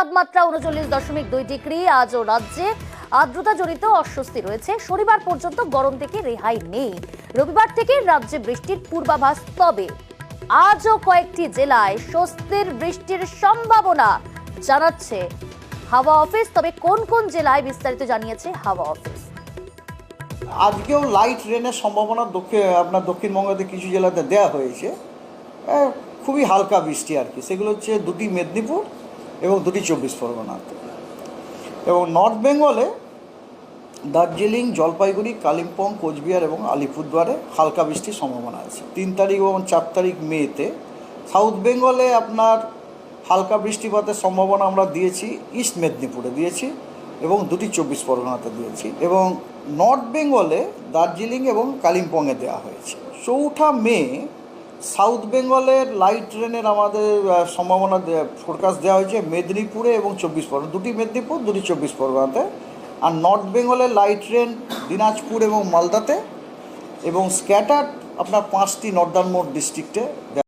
তাপমাত্রা ৩৯.২ ডিগ্রি। আজও রাজ্যে আর্দ্রতাজনিত অস্বস্তি রয়েছে। শনিবার পর্যন্ত গরম থেকে রেহাই নেই। রবিবার থেকে রাজ্যে বৃষ্টির পূর্বাভাস, তবে আজও কয়েকটি জেলায় স্বস্তির বৃষ্টির সম্ভাবনা জানাচ্ছে হাওয়া অফিস। তবে কোন কোন জেলায় বিস্তারিত জানিয়েছে হাওয়া অফিস। আজকেও লাইট রেনের সম্ভাবনা আপনার দক্ষিণবঙ্গতে কিছু জেলাতে দেওয়া হয়েছে। খুবই হালকা বৃষ্টি আর কি। সেগুলো হচ্ছে দুটি মেদিনীপুর এবং দুটি ২৪ পরগনা। এবং নর্থ বেঙ্গলে দার্জিলিং, জলপাইগুড়ি, কালিম্পং, কোচবিহার এবং আলিপুরদুয়ারে হালকা বৃষ্টির সম্ভাবনা আছে ৩ তারিখ এবং ৪ তারিখ মেতে। সাউথ বেঙ্গলে আপনার হালকা বৃষ্টিপাতের সম্ভাবনা আমরা দিয়েছি ইস্ট মেদিনীপুরে দিয়েছি এবং দুটি ২৪ পরগনাতে দিয়েছি। এবং নর্থ বেঙ্গলে দার্জিলিং এবং কালিম্পংয়ে দেওয়া হয়েছে। ৪ঠা মে সাউথ বেঙ্গলের লাইট রেনের আমাদের সম্ভাবনা ফোরকাস্ট দেওয়া হয়েছে মেদিনীপুরে এবং ২৪ পরগনা, দুটি মেদিনীপুর দুটি ২৪ পরগনাতে। আর নর্থ বেঙ্গলের লাইট রেন দিনাজপুর এবং মালদাতে এবং স্ক্যাটার্ড আপনার 5টি নর্দার্ন মোস্ট ডিস্ট্রিক্টে।